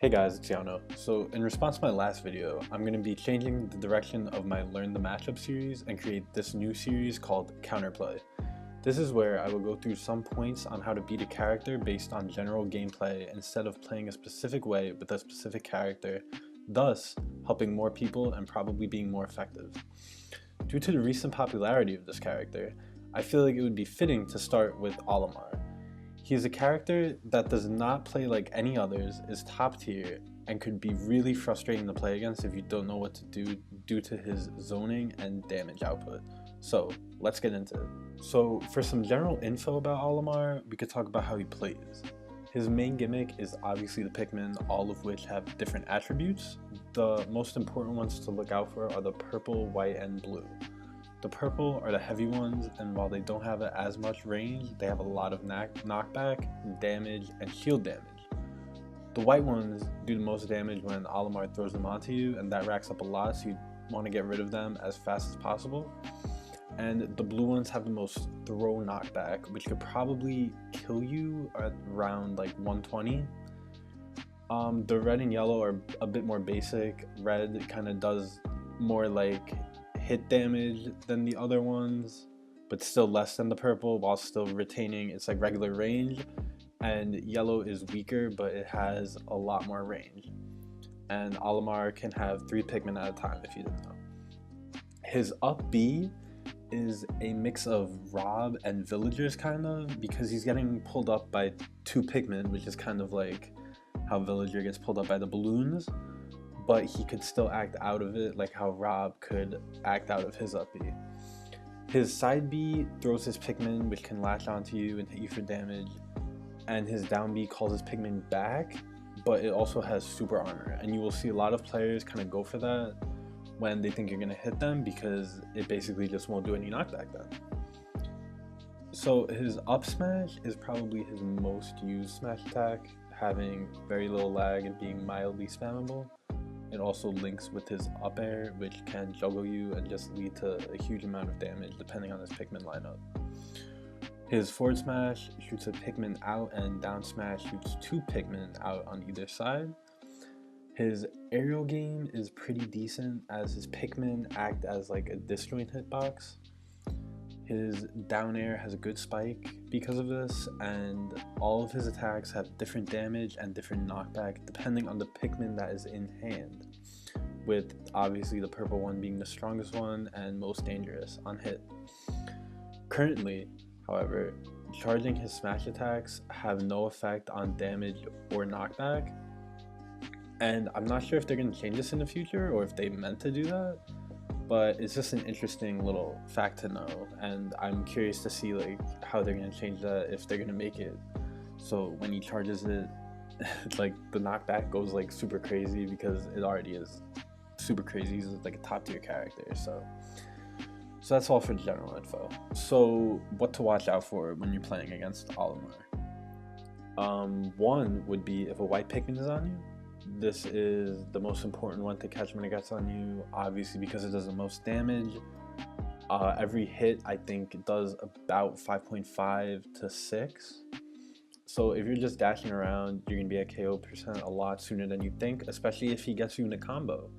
Hey guys, it's Yano. So in response to my last video, I'm going to be changing the direction of my Learn the Matchup series and create this new series called Counterplay. This is where I will go through some points on how to beat a character based on general gameplay instead of playing a specific way with a specific character, thus helping more people and probably being more effective. Due to the recent popularity of this character, I feel like it would be fitting to start with Olimar. He is a character that does not play like any others, is top tier, and could be really frustrating to play against if you don't know what to do due to his zoning and damage output. So let's get into it. So for some general info about Olimar, we could talk about how he plays. His main gimmick is obviously the Pikmin, all of which have different attributes. The most important ones to look out for are the purple, white, and blue. The purple are the heavy ones, and while they don't have as much range, they have a lot of knockback, damage, and shield damage. The white ones do the most damage when Olimar throws them onto you, and that racks up a lot, so you want to get rid of them as fast as possible. And the blue ones have the most throw knockback, which could probably kill you at around like 120. The red and yellow are a bit more basic. Red kind of does more like hit damage than the other ones, but still less than the purple while still retaining its like regular range. And yellow is weaker, but it has a lot more range. And Olimar can have 3 Pikmin at a time if you didn't know. His up B is a mix of Rob and Villagers kind of, because he's getting pulled up by 2 Pikmin, which is kind of like how Villager gets pulled up by the balloons. But he could still act out of it like how Rob could act out of his up B. His side B throws his Pikmin, which can latch onto you and hit you for damage, and his down B calls his Pikmin back, but it also has super armor, and you will see a lot of players kind of go for that when they think you're going to hit them because it basically just won't do any knockback then. So his up smash is probably his most used smash attack, having very little lag and being mildly spammable. It also links with his up air, which can juggle you and just lead to a huge amount of damage depending on his Pikmin lineup. His forward smash shoots a Pikmin out, and down smash shoots 2 Pikmin out on either side. His aerial game is pretty decent as his Pikmin act as like a disjoint hitbox. His down air has a good spike because of this, and all of his attacks have different damage and different knockback depending on the Pikmin that is in hand, with obviously the purple one being the strongest one and most dangerous on hit. Currently, however, charging his smash attacks have no effect on damage or knockback, and I'm not sure if they're going to change this in the future or if they meant to do that. But it's just an interesting little fact to know, and I'm curious to see like how they're going to change that, if they're going to make it so when he charges it, like the knockback goes like super crazy, because it already is super crazy. He's like a top tier character. So that's all for general info. So what to watch out for when you're playing against Olimar. One would be if a white Pikmin is on you. This is the most important one to catch when it gets on you, obviously because it does the most damage. Every hit I think it does about 5.5 to 6. So if you're just dashing around, you're going to be at KO % a lot sooner than you think, especially if he gets you in a combo.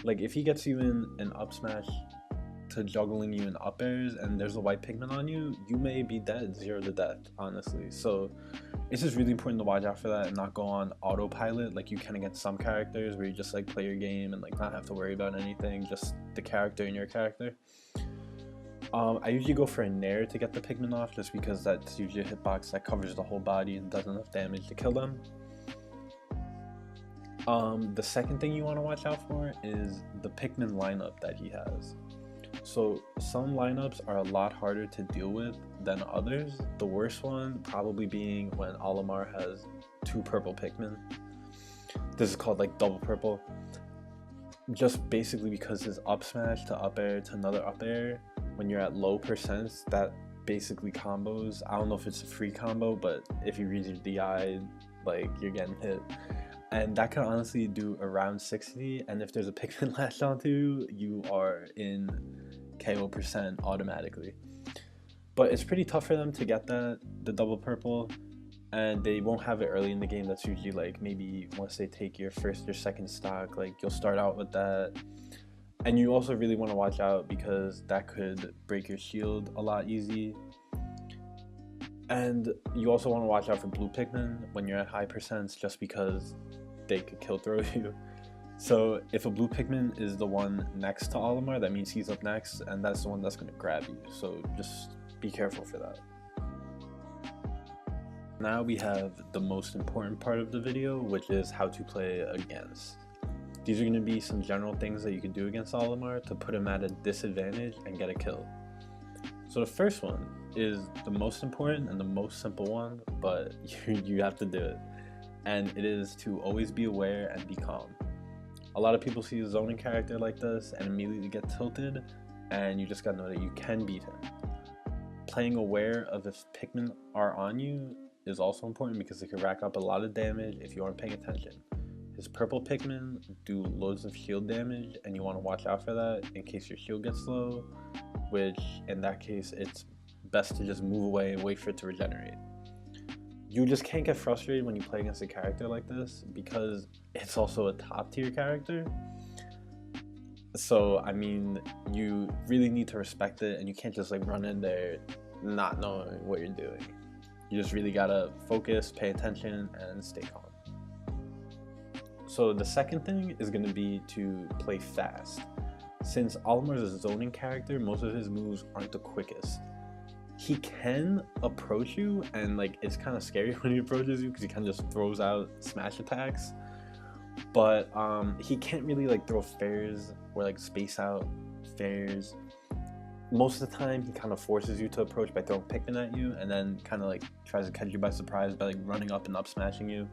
Like if he gets you in an up smash to juggling you in up airs and there's a white Pikmin on you, you may be dead 0 to death, honestly. So it's just really important to watch out for that and not go on autopilot like you can against some characters where you just like play your game and like not have to worry about anything, just the character and your character. I usually go for a Nair to get the Pikmin off, just because that's usually a hitbox that covers the whole body and does enough damage to kill them. The second thing you want to watch out for is the Pikmin lineup that he has. So some lineups are a lot harder to deal with than others. The worst one probably being when Olimar has 2 purple Pikmin. This is called like double purple. Just basically because his up smash to up air to another up air, when you're at low percents, that basically combos. I don't know if it's a free combo, but if you read your DI, like you're getting hit. And that can honestly do around 60, and if there's a Pikmin latched onto, you are in KO % automatically. But it's pretty tough for them to get that, the double purple. and they won't have it early in the game. That's usually like maybe once they take your first or second stock, like you'll start out with that. And you also really want to watch out because that could break your shield a lot easy. And you also want to watch out for blue Pikmin when you're at high percents, just because they could kill throw you. So if a blue Pikmin is the one next to Olimar, that means he's up next, and that's the one that's going to grab you. So just be careful for that. Now we have the most important part of the video, which is how to play against. These are going to be some general things that you can do against Olimar to put him at a disadvantage and get a kill. So the first one is the most important and the most simple one, but you have to do it. And it is to always be aware and be calm. A lot of people see a zoning character like this and immediately get tilted, and you just gotta know that you can beat him. Playing aware of if Pikmin are on you is also important because they can rack up a lot of damage if you aren't paying attention. His purple Pikmin do loads of shield damage, and you want to watch out for that in case your shield gets low, which in that case it's best to just move away and wait for it to regenerate. You just can't get frustrated when you play against a character like this because it's also a top tier character. So I mean, you really need to respect it, and you can't just like run in there not knowing what you're doing. You just really gotta focus, pay attention, and stay calm. So the second thing is going to be to play fast. Since Olimar is a zoning character, most of his moves aren't the quickest. He can approach you, and like it's kind of scary when he approaches you because he kind of just throws out smash attacks. But he can't really like throw fairs or like space out fairs. Most of the time he kind of forces you to approach by throwing Pikmin at you, and then kind of like tries to catch you by surprise by like running up and up smashing you.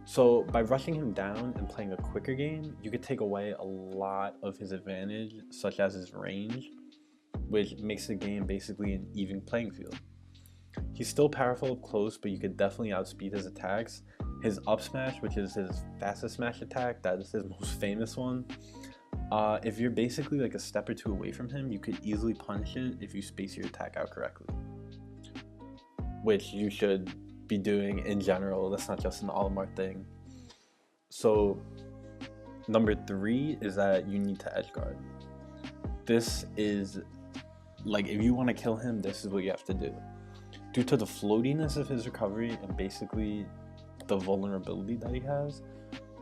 So by rushing him down and playing a quicker game, you could take away a lot of his advantage, such as his range, which makes the game basically an even playing field. He's still powerful up close, but you could definitely outspeed his attacks. His up smash, which is his fastest smash attack, that is his most famous one. If you're basically like a step or two away from him, you could easily punish it if you space your attack out correctly, which you should be doing in general. That's not just an Olimar thing. So number 3 is that you need to edge guard. This is like, if you want to kill him, this is what you have to do. Due to the floatiness of his recovery and basically the vulnerability that he has,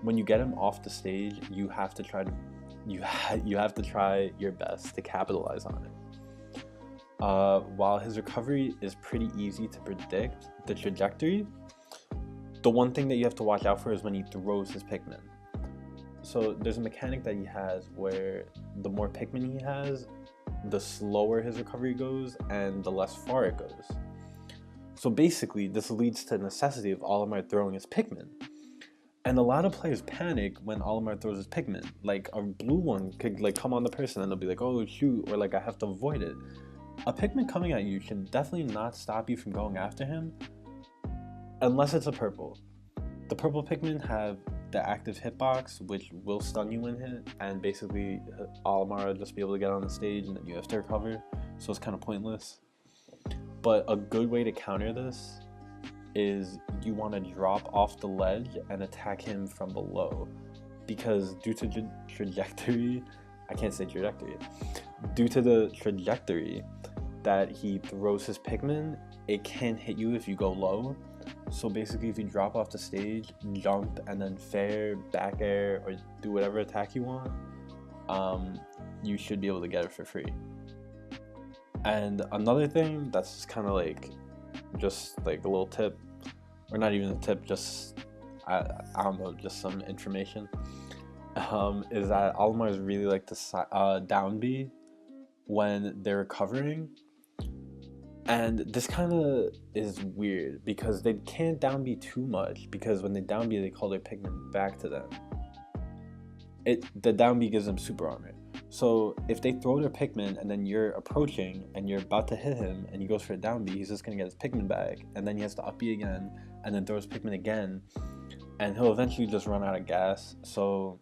when you get him off the stage, you have to try your best to capitalize on it. While his recovery is pretty easy to predict, the trajectory, the one thing that you have to watch out for is when he throws his Pikmin. So there's a mechanic that he has where the more Pikmin he has, the slower his recovery goes and the less far it goes. So basically this leads to the necessity of Olimar throwing his Pikmin. And a lot of players panic when Olimar throws his Pikmin. Like a blue one could like come on the person and they'll be like, oh shoot, or like I have to avoid it. A Pikmin coming at you should definitely not stop you from going after him, unless it's a purple. The purple Pikmin have the active hitbox, which will stun you when hit, and basically Olimar will just be able to get on the stage and then you have to recover, so it's kind of pointless. But a good way to counter this is you want to drop off the ledge and attack him from below, because due to the trajectory that he throws his Pikmin, it can hit you if you go low. So basically if you drop off the stage, jump, and then fair, back air, or do whatever attack you want, you should be able to get it for free. And another thing that's kind of like just like a little tip, or not even a tip, just I don't know, just some information, is that Olimars really like to down B when they're recovering. And this kind of is weird because they can't down B too much, because when they down B they call their Pikmin back to them. The down B gives them super armor. So if they throw their Pikmin and then you're approaching and you're about to hit him and he goes for a down B, he's just going to get his Pikmin back, and then he has to up B again and then throw his Pikmin again, and he'll eventually just run out of gas. So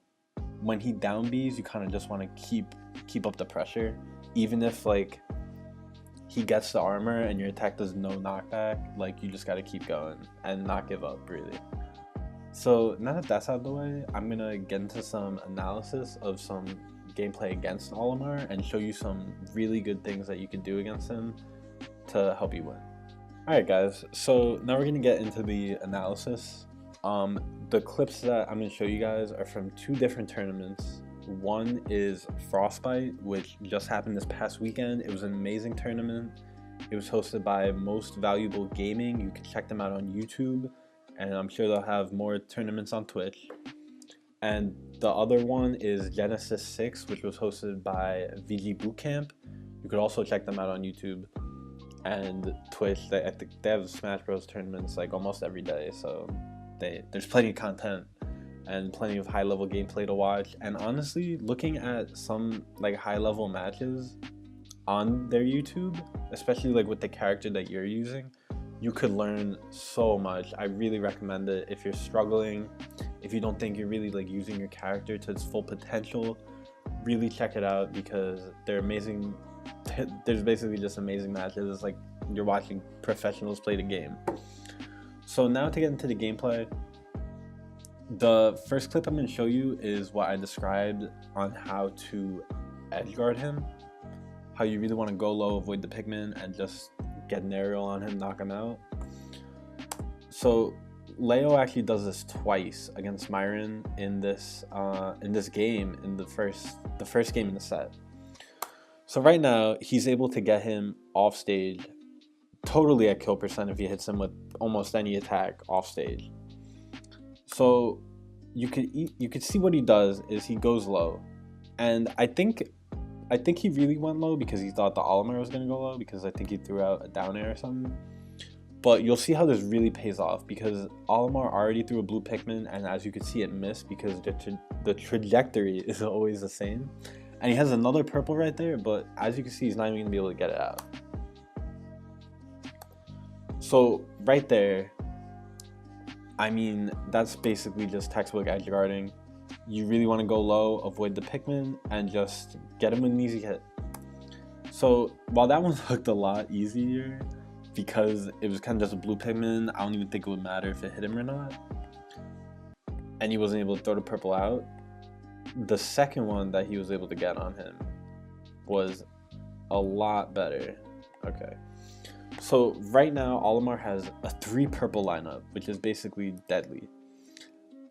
when he down Bs, you kind of just want to keep up the pressure, even if like he gets the armor and your attack does no knockback, like you just gotta keep going and not give up, really. So now that that's out of the way, I'm gonna get into some analysis of some gameplay against Olimar and show you some really good things that you can do against him to help you win. Alright guys, so now we're gonna get into the analysis. The clips that I'm gonna show you guys are from 2 different tournaments. One is Frostbite, which just happened this past weekend. It was an amazing tournament. It was hosted by Most Valuable Gaming. You can check them out on YouTube, and I'm sure they'll have more tournaments on Twitch. And the other one is Genesis 6, which was hosted by VGBootcamp. You could also check them out on YouTube and Twitch. I think they have Smash Bros tournaments like almost every day, so there's plenty of content and plenty of high-level gameplay to watch. And honestly, looking at some like high-level matches on their YouTube, especially like with the character that you're using, you could learn so much. I really recommend it if you're struggling, if you don't think you're really like using your character to its full potential. Really check it out because they're amazing. There's basically just amazing matches. It's like you're watching professionals play the game. So now to get into the gameplay, the first clip I'm going to show you is what I described on how to edgeguard him. How you really want to go low, avoid the Pikmin, and just get an aerial on him, knock him out. So Leo actually does this twice against Myron in this game, in the first game in the set. So right now he's able to get him off stage, totally at kill percent if he hits him with almost any attack off stage. So you could see what he does is he goes low, and I think he really went low because he thought the Olimar was gonna go low, because I think he threw out a down air or something. But you'll see how this really pays off because Olimar already threw a blue Pikmin, and as you can see, it missed because the trajectory is always the same. And he has another purple right there, but as you can see, he's not even gonna be able to get it out. So right there, I mean, that's basically just textbook edge guarding. You really want to go low, avoid the Pikmin, and just get him with an easy hit. So while that one looked a lot easier because it was kind of just a blue Pikmin, I don't even think it would matter if it hit him or not, and he wasn't able to throw the purple out, the second one that he was able to get on him was a lot better. Okay. So right now, Olimar has a 3 purple lineup, which is basically deadly.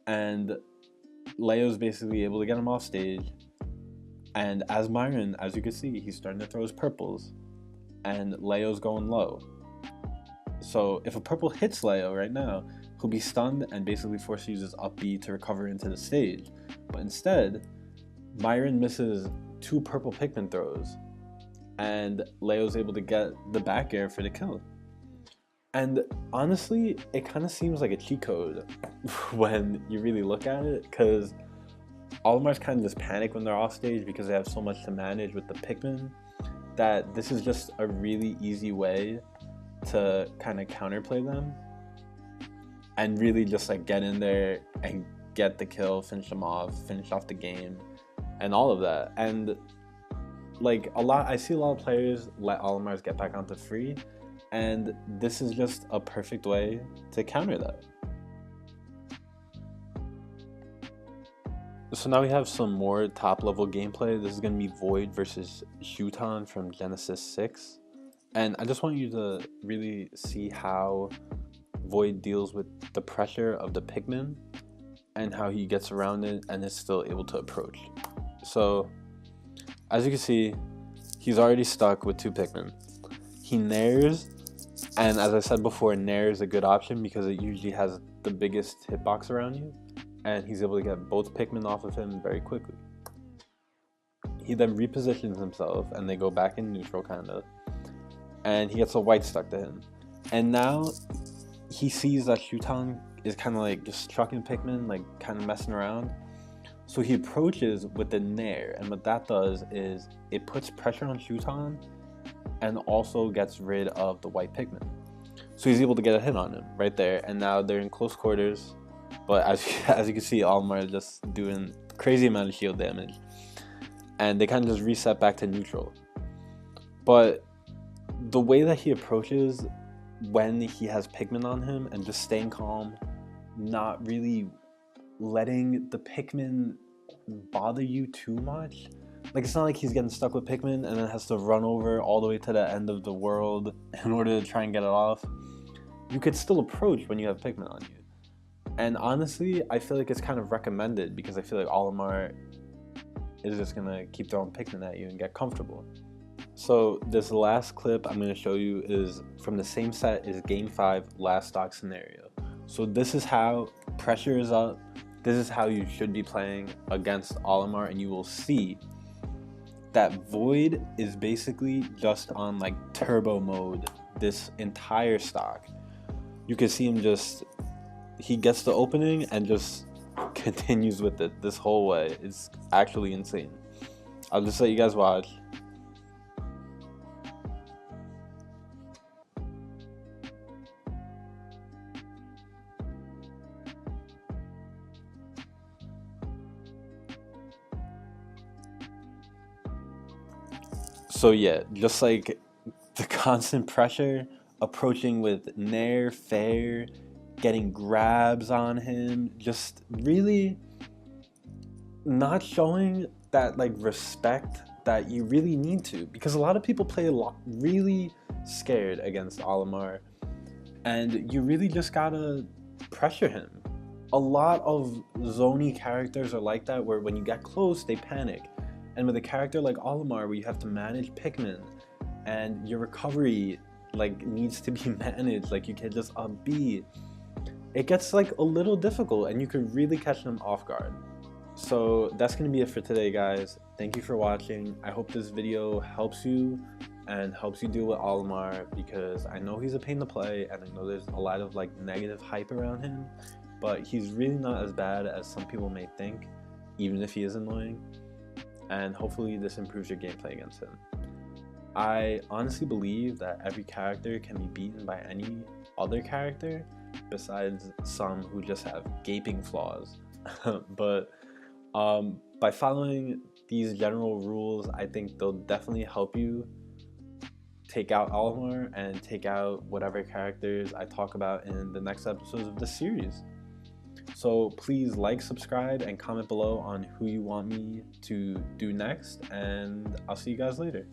And Leo's basically able to get him off stage. And as Myron, as you can see, he's starting to throw his purples. And Leo's going low. So if a purple hits Leo right now, he'll be stunned and basically forced to use his up B to recover into the stage. But instead, Myron misses 2 purple Pikmin throws, and Leo's able to get the back air for the kill. And honestly, it kind of seems like a cheat code when you really look at it, because Olimar's kind of just panic when they're off stage because they have so much to manage with the Pikmin, that this is just a really easy way to kind of counterplay them and really just like get in there and get the kill, finish them off, finish off the game, and all of that. And like I see a lot of players let Olimars get back onto free, and this is just a perfect way to counter that. So now we have some more top level gameplay. This is going to be Void versus Shuton from Genesis 6. And I just want you to really see how Void deals with the pressure of the Pikmin and how he gets around it and is still able to approach. So as you can see, he's already stuck with 2 Pikmin. He nairs, and as I said before, nair is a good option because it usually has the biggest hitbox around you, and he's able to get both Pikmin off of him very quickly. He then repositions himself, and they go back in neutral kinda, and he gets a white stuck to him. And now he sees that Shuton is kind of like just trucking Pikmin, like kind of messing around. So he approaches with the nair, and what that does is it puts pressure on Shuton and also gets rid of the white Pikmin. So he's able to get a hit on him right there, and now they're in close quarters. But as you can see, Olimar is just doing crazy amount of shield damage, and they kind of just reset back to neutral. But the way that he approaches when he has Pikmin on him and just staying calm, not really letting the Pikmin bother you too much. Like, it's not like he's getting stuck with Pikmin and then has to run over all the way to the end of the world in order to try and get it off. You could still approach when you have Pikmin on you. And honestly, I feel like it's kind of recommended because I feel like Olimar is just gonna keep throwing Pikmin at you and get comfortable. So this last clip I'm gonna show you is from the same set as Game 5 last stock scenario. So this is how pressure is up. This is how you should be playing against Olimar, and you will see that Void is basically just on like turbo mode this entire stock. You can see him he gets the opening and just continues with it this whole way. It's actually insane. I'll just let you guys watch. So yeah, just like the constant pressure, approaching with nair, fair, getting grabs on him, just really not showing that like respect that you really need to, because a lot of people play a lot really scared against Olimar, and you really just gotta pressure him. A lot of zony characters are like that, where when you get close they panic, and with a character like Olimar where you have to manage Pikmin and your recovery like needs to be managed, like you can't just B, it gets like a little difficult and you could really catch them off guard. So that's gonna be it for today, guys. Thank you for watching. I hope this video helps you and helps you deal with Olimar, because I know he's a pain to play and I know there's a lot of like negative hype around him, but he's really not as bad as some people may think, even if he is annoying. And hopefully this improves your gameplay against him. I honestly believe that every character can be beaten by any other character besides some who just have gaping flaws. But by following these general rules, I think they'll definitely help you take out Olimar and take out whatever characters I talk about in the next episodes of this series. So please like, subscribe, and comment below on who you want me to do next, and I'll see you guys later.